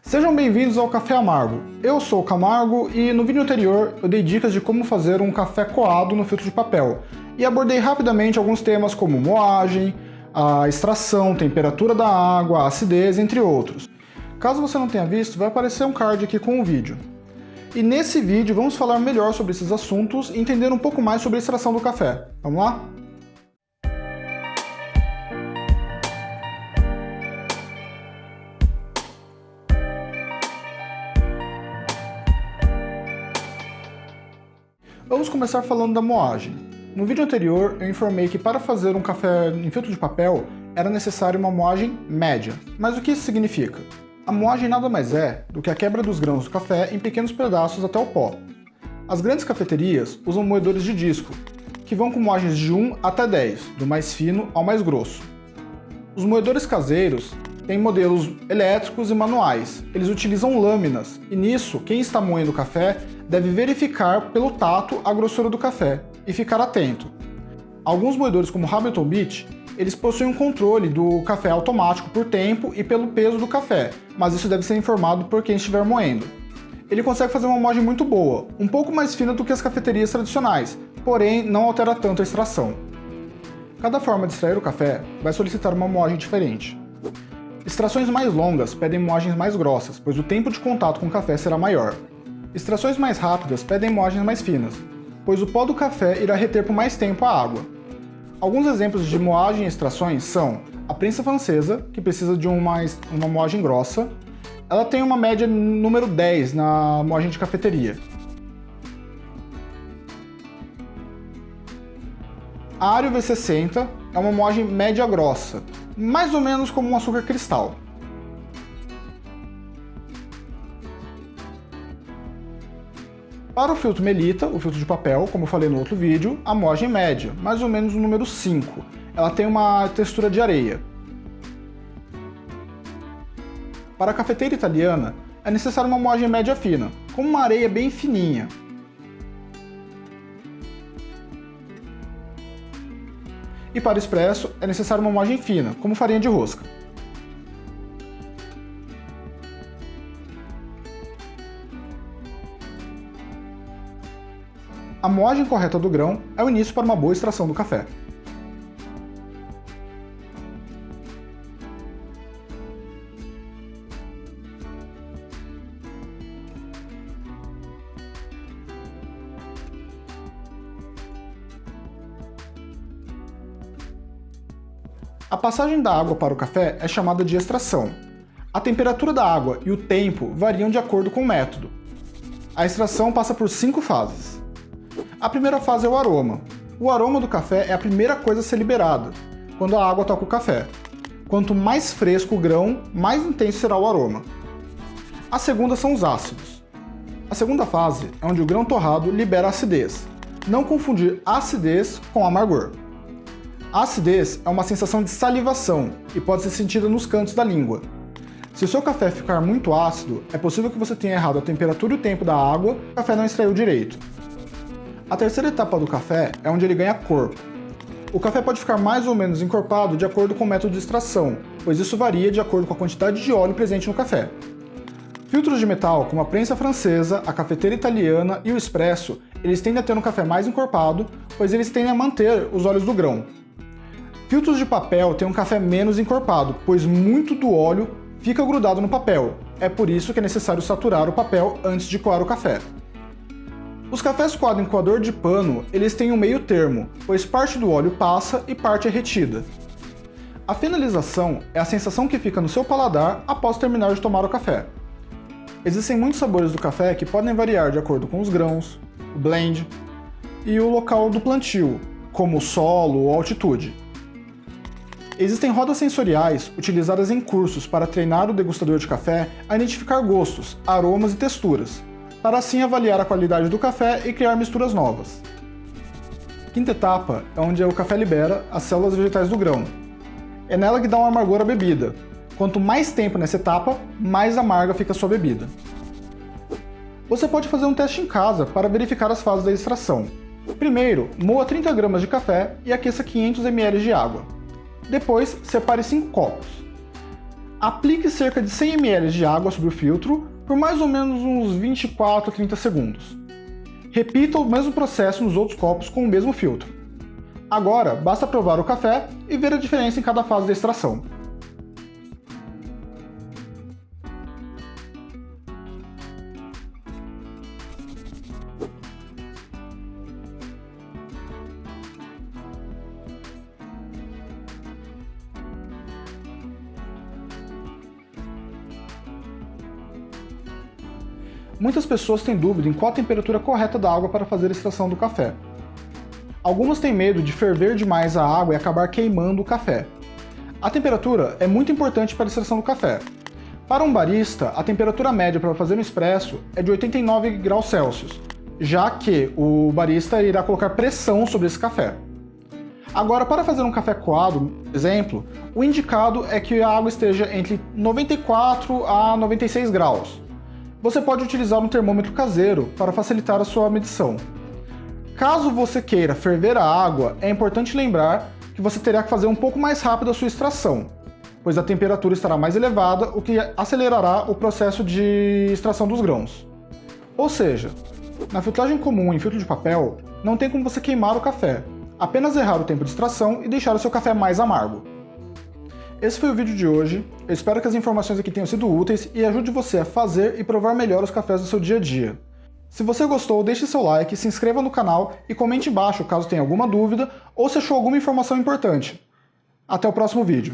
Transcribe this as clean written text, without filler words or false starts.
Sejam bem-vindos ao Café Amargo. Eu sou o Camargo e no vídeo anterior eu dei dicas de como fazer um café coado no filtro de papel e abordei rapidamente alguns temas como moagem, a extração, temperatura da água, a acidez, entre outros. Caso você não tenha visto, vai aparecer um card aqui com o vídeo. E nesse vídeo vamos falar melhor sobre esses assuntos e entender um pouco mais sobre a extração do café. Vamos lá? Vamos começar falando da moagem. No vídeo anterior eu informei que para fazer um café em filtro de papel era necessário uma moagem média. Mas o que isso significa? A moagem nada mais é do que a quebra dos grãos do café em pequenos pedaços até o pó. As grandes cafeterias usam moedores de disco, que vão com moagens de 1 até 10, do mais fino ao mais grosso. Os moedores caseiros têm modelos elétricos e manuais. Eles utilizam lâminas, e nisso, quem está moendo o café deve verificar pelo tato a grossura do café e ficar atento. Alguns moedores, como Hamilton Beach, eles possuem um controle do café automático por tempo e pelo peso do café, mas isso deve ser informado por quem estiver moendo. Ele consegue fazer uma moagem muito boa, um pouco mais fina do que as cafeterias tradicionais, porém não altera tanto a extração. Cada forma de extrair o café vai solicitar uma moagem diferente. Extrações mais longas pedem moagens mais grossas, pois o tempo de contato com o café será maior. Extrações mais rápidas pedem moagens mais finas, pois o pó do café irá reter por mais tempo a água. Alguns exemplos de moagem e extrações são a prensa francesa, que precisa de uma moagem grossa. Ela tem uma média número 10 na moagem de cafeteria. A Ario V60 é uma moagem média grossa, mais ou menos como um açúcar cristal. Para o filtro Melita, o filtro de papel, como eu falei no outro vídeo, a moagem média, mais ou menos o número 5. Ela tem uma textura de areia. Para a cafeteira italiana, é necessário uma moagem média fina, com uma areia bem fininha. E para o expresso, é necessário uma moagem fina, como farinha de rosca. A moagem correta do grão é o início para uma boa extração do café. A passagem da água para o café é chamada de extração. A temperatura da água e o tempo variam de acordo com o método. A extração passa por 5 fases. A primeira fase é o aroma. O aroma do café é a primeira coisa a ser liberada, quando a água toca o café. Quanto mais fresco o grão, mais intenso será o aroma. A segunda são os ácidos. A segunda fase é onde o grão torrado libera a acidez. Não confundir acidez com amargor. A acidez é uma sensação de salivação e pode ser sentida nos cantos da língua. Se o seu café ficar muito ácido, é possível que você tenha errado a temperatura e o tempo da água e o café não extraiu direito. A terceira etapa do café é onde ele ganha corpo. O café pode ficar mais ou menos encorpado de acordo com o método de extração, pois isso varia de acordo com a quantidade de óleo presente no café. Filtros de metal, como a prensa francesa, a cafeteira italiana e o expresso, eles tendem a ter um café mais encorpado, pois eles tendem a manter os óleos do grão. Filtros de papel têm um café menos encorpado, pois muito do óleo fica grudado no papel. É por isso que é necessário saturar o papel antes de coar o café. Os cafés coados em coador de pano, eles têm um meio termo, pois parte do óleo passa e parte é retida. A finalização é a sensação que fica no seu paladar após terminar de tomar o café. Existem muitos sabores do café que podem variar de acordo com os grãos, o blend e o local do plantio, como o solo ou altitude. Existem rodas sensoriais utilizadas em cursos para treinar o degustador de café a identificar gostos, aromas e texturas, para assim avaliar a qualidade do café e criar misturas novas. A quinta etapa é onde o café libera as células vegetais do grão. É nela que dá um amargor à bebida. Quanto mais tempo nessa etapa, mais amarga fica a sua bebida. Você pode fazer um teste em casa para verificar as fases da extração. Primeiro, moa 30 gramas de café e aqueça 500 ml de água. Depois, separe 5 copos. Aplique cerca de 100 ml de água sobre o filtro por mais ou menos uns 24 a 30 segundos. Repita o mesmo processo nos outros copos com o mesmo filtro. Agora, basta provar o café e ver a diferença em cada fase da extração. Muitas pessoas têm dúvida em qual a temperatura correta da água para fazer a extração do café. Algumas têm medo de ferver demais a água e acabar queimando o café. A temperatura é muito importante para a extração do café. Para um barista, a temperatura média para fazer um expresso é de 89 graus Celsius, já que o barista irá colocar pressão sobre esse café. Agora, para fazer um café coado, exemplo, o indicado é que a água esteja entre 94 a 96 graus. Você pode utilizar um termômetro caseiro para facilitar a sua medição. Caso você queira ferver a água, é importante lembrar que você terá que fazer um pouco mais rápido a sua extração, pois a temperatura estará mais elevada, o que acelerará o processo de extração dos grãos. Ou seja, na filtragem comum em filtro de papel, não tem como você queimar o café, apenas errar o tempo de extração e deixar o seu café mais amargo. Esse foi o vídeo de hoje, eu espero que as informações aqui tenham sido úteis e ajude você a fazer e provar melhor os cafés do seu dia a dia. Se você gostou, deixe seu like, se inscreva no canal e comente embaixo caso tenha alguma dúvida ou se achou alguma informação importante. Até o próximo vídeo.